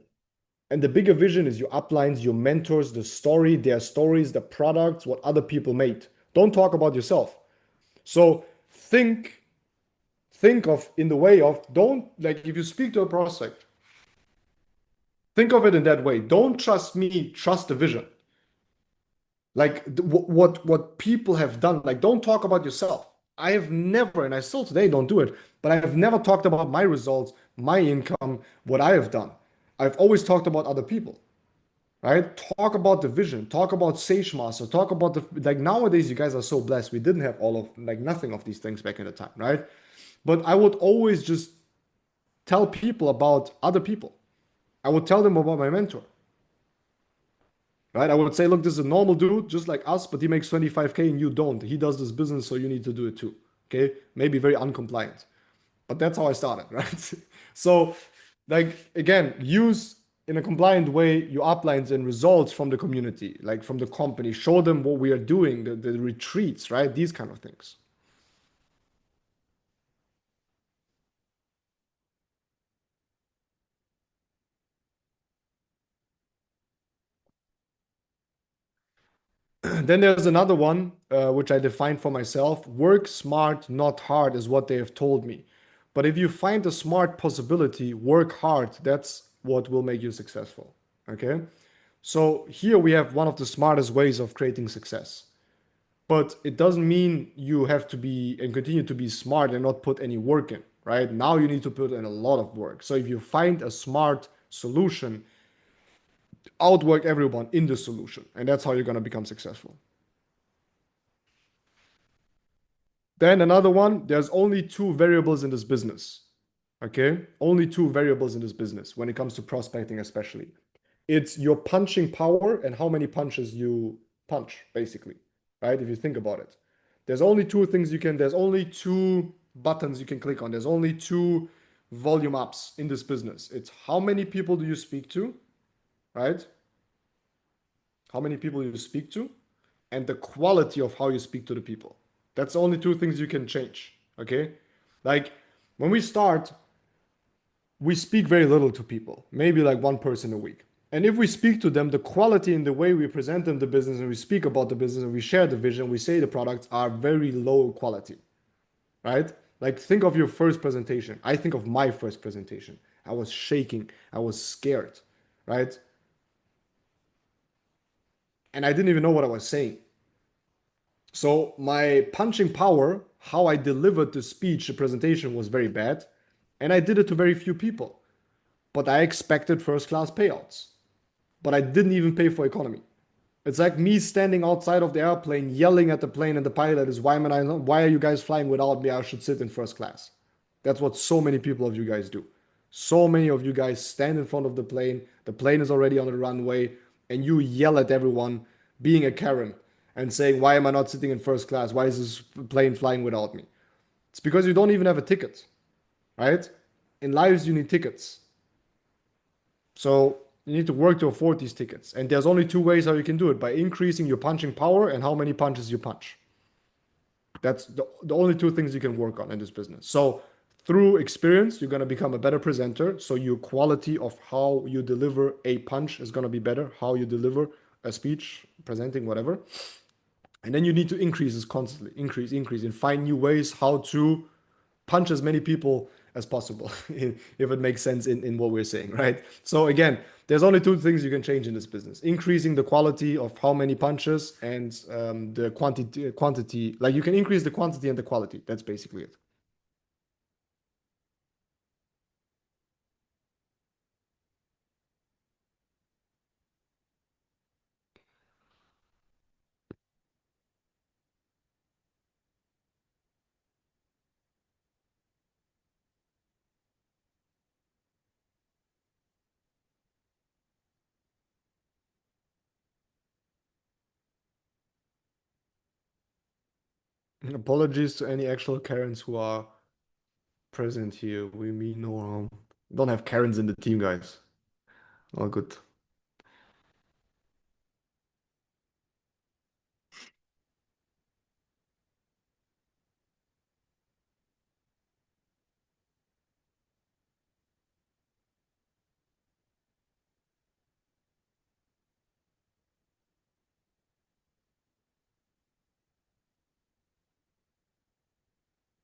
And the bigger vision is your uplines, your mentors, the story, their stories, the products, what other people made. Don't talk about yourself. So think of in the way of don't like if you speak to a prospect, think of it in that way. Don't trust me, trust the vision. Like what people have done. Like don't talk about yourself. I have never, and I still today don't do it, but I have never talked about my results, my income, what I have done. I've always talked about other people, right? Talk about the vision, talk about Sage Master, talk about the like nowadays you guys are so blessed. We didn't have all of like nothing of these things back in the time, right? But I would always just tell people about other people. I would tell them about my mentor, right? I would say, look, this is a normal dude, just like us, but he makes 25K and you don't. He does this business, so you need to do it too. Okay? Maybe very uncompliant, but that's how I started, right? So, like, again, use in a compliant way your uplines and results from the community, like from the company. Show them what we are doing, the retreats, right? These kind of things. Then there's another one, which I defined for myself. Work smart, not hard, is what they have told me. But if you find a smart possibility, work hard. That's what will make you successful. Okay. So here we have one of the smartest ways of creating success. But it doesn't mean you have to be and continue to be smart and not put any work in, right? Now you need to put in a lot of work. So if you find a smart solution, outwork everyone in the solution. And that's how you're going to become successful. Then another one, there's only two variables in this business. Okay? Only two variables in this business when it comes to prospecting, especially. It's your punching power and how many punches you punch, basically. Right? If you think about it. There's only two buttons you can click on. There's only two volume ups in this business. It's how many people do you speak to, right? How many people you speak to, and the quality of how you speak to the people. That's the only two things you can change. Okay. Like when we start, we speak very little to people, maybe like one person a week. And if we speak to them, the quality in the way we present them the business and we speak about the business and we share the vision, we say the products are very low quality, right? Like think of your first presentation. I think of my first presentation. I was shaking, I was scared, right? And I didn't even know what I was saying. So my punching power, how I delivered the speech, the presentation was very bad. And I did it to very few people. But I expected first class payouts. But I didn't even pay for economy. It's like me standing outside of the airplane yelling at the plane and the pilot is why are you guys flying without me? I should sit in first class. That's what so many people of you guys do. So many of you guys stand in front of the plane is already on the runway, and you yell at everyone, being a Karen, and saying, why am I not sitting in first class? Why is this plane flying without me? It's because you don't even have a ticket, right? In lives, you need tickets. So you need to work to afford these tickets. And there's only two ways how you can do it by increasing your punching power and how many punches you punch. That's the only two things you can work on in this business. So through experience, you're going to become a better presenter. So your quality of how you deliver a punch is going to be better, how you deliver a speech, presenting, whatever. And then you need to increase this constantly, increase, and find new ways how to punch as many people as possible, if it makes sense in what we're saying, right? So again, there's only two things you can change in this business: increasing the quality of how many punches and the quantity. Like you can increase the quantity and the quality. That's basically it. Apologies to any actual Karens who are present here. We mean no harm. Don't have Karens in the team, guys. All good.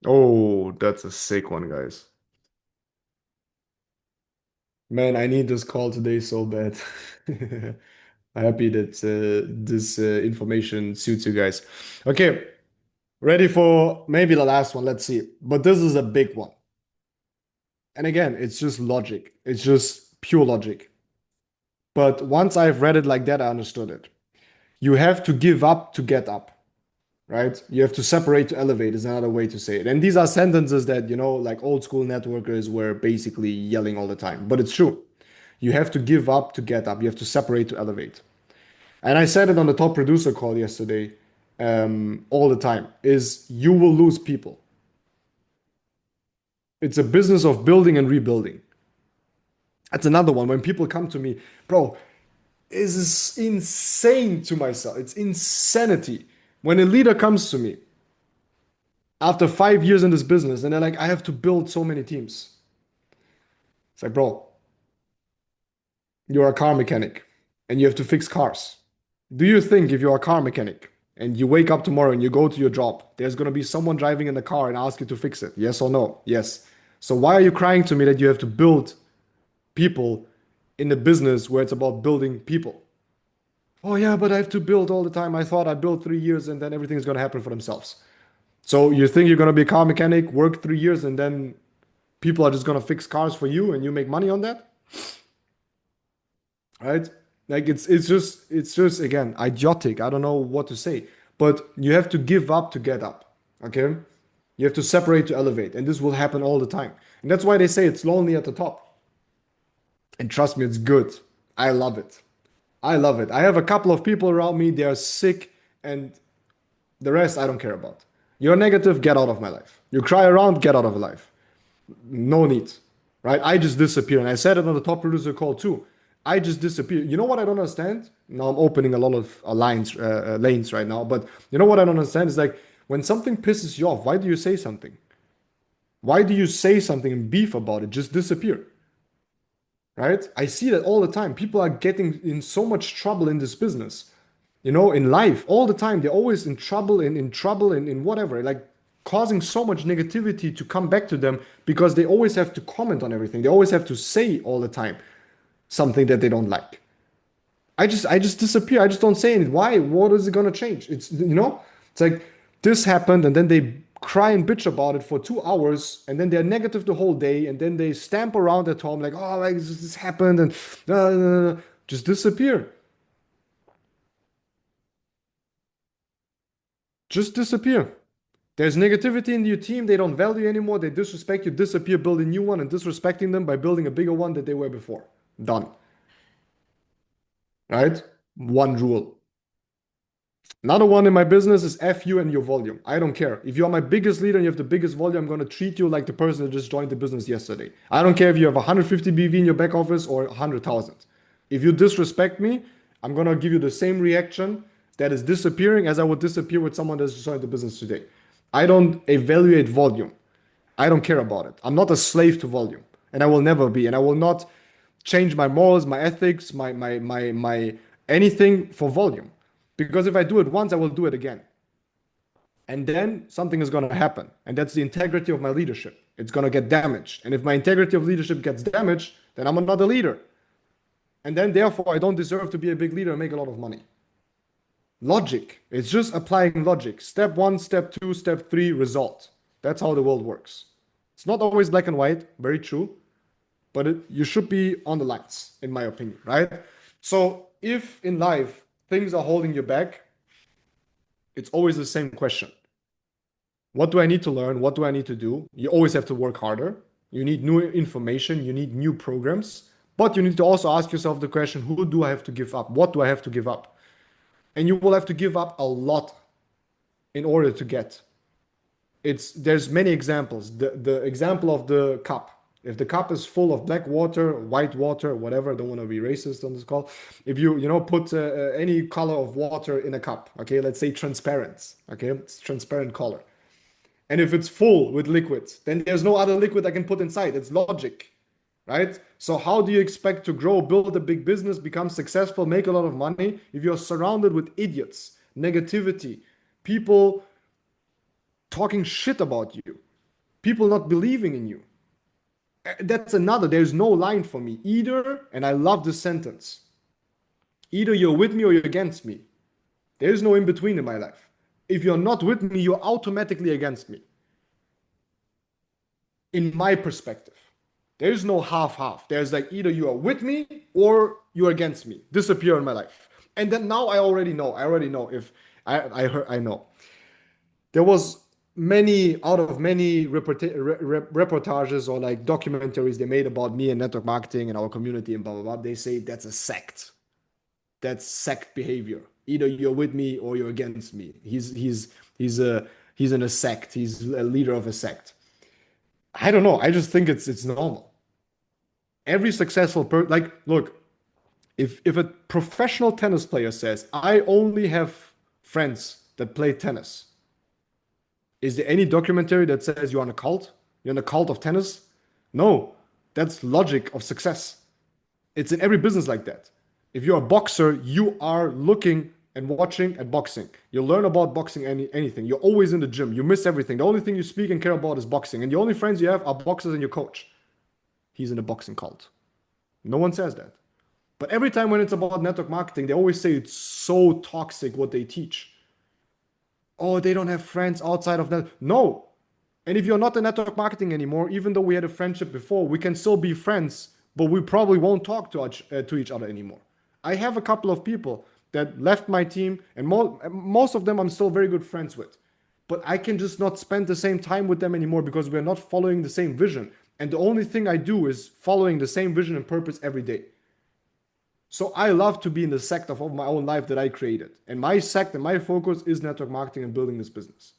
Oh, that's a sick one, guys. Man, I need this call today so bad. I'm happy that this information suits you guys. Okay, ready for maybe the last one. Let's see. But this is a big one. And again, it's just logic. It's just pure logic. But once I've read it like that, I understood it. You have to give up to get up, right? You have to separate to elevate is another way to say it. And these are sentences that, like old school networkers were basically yelling all the time. But it's true. You have to give up to get up. You have to separate to elevate. And I said it on the top producer call yesterday, all the time, is you will lose people. It's a business of building and rebuilding. That's another one. When people come to me, bro, this is insane to myself. It's insanity. When a leader comes to me after 5 years in this business and they're like, I have to build so many teams. It's like, bro, you're a car mechanic and you have to fix cars. Do you think if you're a car mechanic and you wake up tomorrow and you go to your job, there's going to be someone driving in the car and ask you to fix it? Yes or no? Yes. So why are you crying to me that you have to build people in a business where it's about building people? Oh yeah, but I have to build all the time. I thought I built 3 years and then everything's going to happen for themselves. So you think you're going to be a car mechanic, work 3 years, and then people are just going to fix cars for you and you make money on that? Right? Like it's just again idiotic. I don't know what to say, but you have to give up to get up. Okay, you have to separate to elevate, and this will happen all the time. And that's why they say it's lonely at the top. And trust me, it's good. I love it. I love it. I have a couple of people around me. They are sick, and the rest I don't care about. You're negative. Get out of my life. You cry around. Get out of my life. No need, right? I just disappear. And I said it on the top producer call too. I just disappear. You know what I don't understand? Now I'm opening a lot of lanes right now. But you know what I don't understand is like when something pisses you off, why do you say something? Why do you say something and beef about it? Just disappear, right? I see that all the time. People are getting in so much trouble in this business, in life all the time. They're always in trouble, in trouble, in whatever, like causing so much negativity to come back to them because they always have to comment on everything. They always have to say all the time something that they don't like. I just disappear. I just don't say anything. Why? What is it gonna change? It's like this happened, and then they cry and bitch about it for 2 hours, and then they're negative the whole day, and then they stamp around at home like, oh, like this happened, and just disappear. Just disappear. There's negativity in your team. They don't value you anymore. They disrespect you. Disappear, build a new one, and disrespecting them by building a bigger one that they were before. Done. Right? One rule. Another one in my business is F you and your volume. I don't care. If you're my biggest leader and you have the biggest volume, I'm going to treat you like the person that just joined the business yesterday. I don't care if you have 150 BV in your back office or 100,000. If you disrespect me, I'm going to give you the same reaction that is disappearing as I would disappear with someone that's just joined the business today. I don't evaluate volume. I don't care about it. I'm not a slave to volume, and I will never be. And I will not change my morals, my ethics, my anything for volume. Because if I do it once, I will do it again. And then something is going to happen. And that's the integrity of my leadership. It's going to get damaged. And if my integrity of leadership gets damaged, then I'm not a leader. And then therefore, I don't deserve to be a big leader and make a lot of money. Logic. It's just applying logic. Step one, step two, step three, result. That's how the world works. It's not always black and white, very true, but you should be on the lines, in my opinion, right? So if in life things are holding you back, it's always the same question. What do I need to learn? What do I need to do? You always have to work harder. You need new information. You need new programs. But you need to also ask yourself the question, who do I have to give up? What do I have to give up? And you will have to give up a lot in order to get. There's many examples. The example of the cup. If the cup is full of black water, white water, whatever, I don't want to be racist on this call. If you put any color of water in a cup, okay, let's say transparent, okay, it's transparent color. And if it's full with liquid, then there's no other liquid I can put inside. It's logic, right? So how do you expect to grow, build a big business, become successful, make a lot of money if you're surrounded with idiots, negativity, people talking shit about you, people not believing in you? That's another. There's no line for me. Either, and I love this sentence, either you're with me or you're against me. There's no in between in my life. If you're not with me, you're automatically against me. In my perspective, there's no half-half. There's like either you are with me or you're against me. Disappear in my life. And then now I already know. I already know if I know. There was many reportages or like documentaries they made about me and network marketing and our community and blah blah blah. They say that's a sect. That's sect behavior. Either you're with me or you're against me. He's in a sect. He's a leader of a sect. I don't know. I just think it's normal. Every successful like look, if a professional tennis player says, "I only have friends that play tennis," is there any documentary that says you're on a cult? You're in a cult of tennis? No, that's logic of success. It's in every business like that. If you're a boxer, you are looking and watching at boxing. You learn about boxing, anything. You're always in the gym. You miss everything. The only thing you speak and care about is boxing. And the only friends you have are boxers and your coach. He's in a boxing cult. No one says that. But every time when it's about network marketing, they always say it's so toxic what they teach. Oh, they don't have friends outside of that. No. And if you're not in network marketing anymore, even though we had a friendship before, we can still be friends, but we probably won't talk to each other anymore. I have a couple of people that left my team, and most of them I'm still very good friends with. But I can just not spend the same time with them anymore because we're not following the same vision. And the only thing I do is following the same vision and purpose every day. So I love to be in the sect of my own life that I created. And my sect and my focus is network marketing and building this business.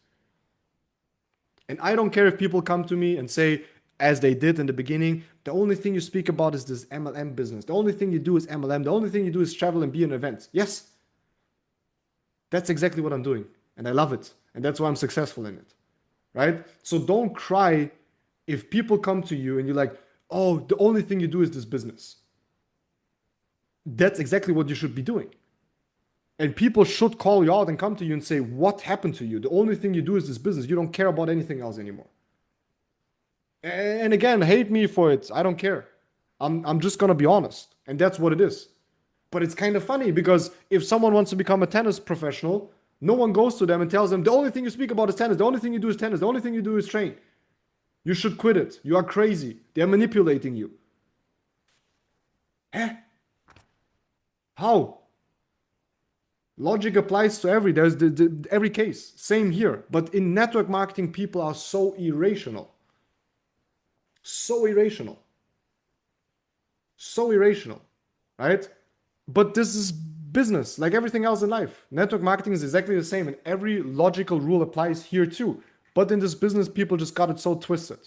And I don't care if people come to me and say, as they did in the beginning, the only thing you speak about is this MLM business. The only thing you do is MLM. The only thing you do is travel and be in events. Yes, that's exactly what I'm doing. And I love it. And that's why I'm successful in it. Right? So don't cry if people come to you and you're like, oh, the only thing you do is this business. That's exactly what you should be doing. And people should call you out and come to you and say, what happened to you? The only thing you do is this business. You don't care about anything else anymore. And again, hate me for it. I don't care. I'm just gonna be honest. And that's what it is. But it's kind of funny because if someone wants to become a tennis professional, no one goes to them and tells them, the only thing you speak about is tennis. The only thing you do is tennis. The only thing you do is train. You should quit it. You are crazy. They're manipulating you. Eh? How? Logic applies to every case. Same here. But in network marketing, people are so irrational. So irrational. So irrational. Right? But this is Business, like everything else in life. Network marketing is exactly the same, and every logical rule applies here too. But in this business, people just got it so twisted.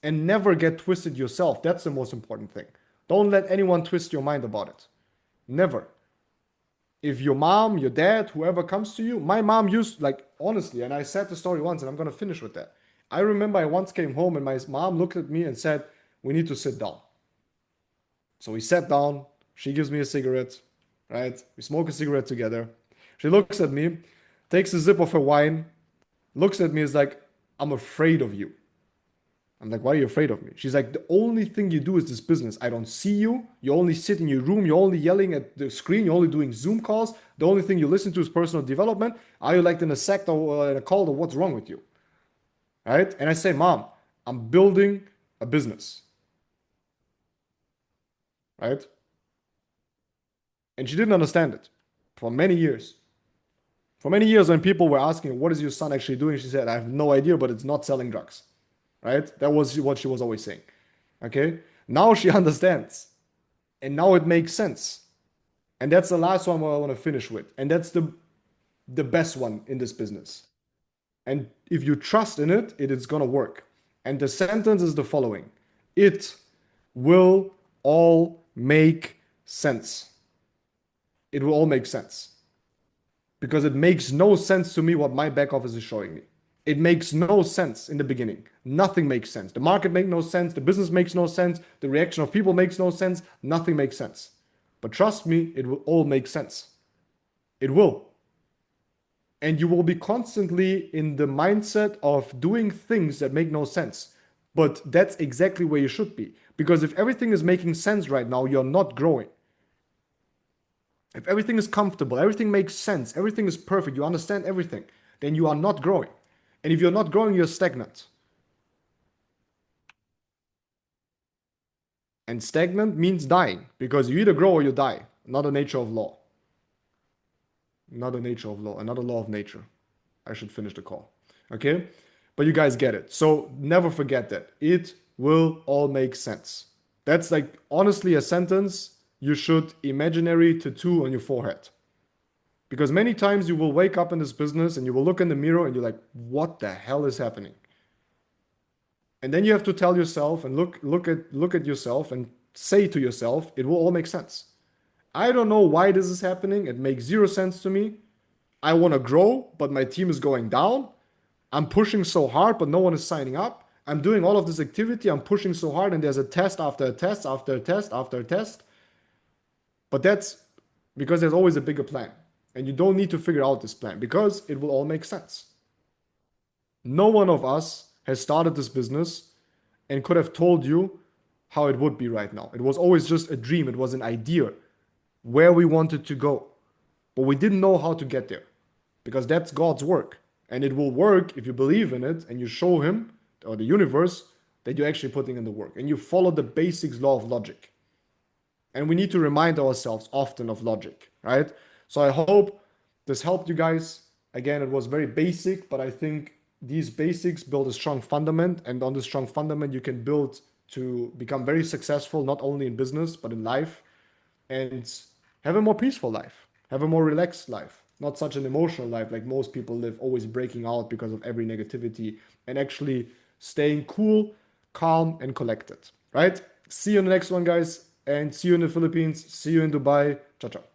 And never get twisted yourself. That's the most important thing. Don't let anyone twist your mind about it. Never. If your mom, your dad, whoever comes to you, my mom used, like, honestly, and I said the story once, and I'm going to finish with that. I remember I once came home and my mom looked at me and said, "We need to sit down." So we sat down. She gives me a cigarette, right? We smoke a cigarette together. She looks at me, takes a sip of her wine, looks at me, is like, "I'm afraid of you." I'm like, "Why are you afraid of me?" She's like, "The only thing you do is this business. I don't see you. You only sit in your room. You're only yelling at the screen. You're only doing Zoom calls. The only thing you listen to is personal development. Are you like in a sect or in a cult or what's wrong with you?" Right? And I say, "Mom, I'm building a business." Right? And she didn't understand it for many years. For many years, when people were asking, "What is your son actually doing?" She said, "I have no idea, but it's not selling drugs." Right? That was what she was always saying. Okay? Now she understands. And now it makes sense. And that's the last one I want to finish with. And that's the best one in this business. And if you trust in it, it is going to work. And the sentence is the following: it will all make sense. It will all make sense. Because it makes no sense to me what my back office is showing me. It makes no sense in the beginning. Nothing makes sense. The market makes no sense. The business makes no sense. The reaction of people makes no sense. Nothing makes sense. But trust me, it will all make sense. It will. And you will be constantly in the mindset of doing things that make no sense. But that's exactly where you should be. Because if everything is making sense right now, you're not growing. If everything is comfortable, everything makes sense, everything is perfect, you understand everything, then you are not growing. And if you're not growing, you're stagnant. And stagnant means dying because you either grow or you die. Not the nature of law. Not the nature of law. Another law of nature. I should finish the call. Okay? But you guys get it. So never forget that. It will all make sense. That's like honestly a sentence you should imaginary tattoo on your forehead. Because many times you will wake up in this business and you will look in the mirror and you're like, what the hell is happening? And then you have to tell yourself and look at yourself and say to yourself, it will all make sense. I don't know why this is happening. It makes zero sense to me. I want to grow, but my team is going down. I'm pushing so hard, but no one is signing up. I'm doing all of this activity. I'm pushing so hard, and there's a test after a test after a test after a test. But that's because there's always a bigger plan. And you don't need to figure out this plan because it will all make sense. No one of us has started this business and could have told you how it would be right now. It was always just a dream, it was an idea where we wanted to go. But we didn't know how to get there because that's God's work. And it will work if you believe in it and you show Him or the universe that you're actually putting in the work and you follow the basics law of logic. And we need to remind ourselves often of logic, right? So I hope this helped you guys. Again, it was very basic, but I think these basics build a strong fundament. And on this strong fundament, you can build to become very successful, not only in business, but in life and have a more peaceful life, have a more relaxed life, not such an emotional life like most people live, always breaking out because of every negativity and actually staying cool, calm, and collected. Right? See you in the next one, guys, and see you in the Philippines. See you in Dubai. Ciao, ciao.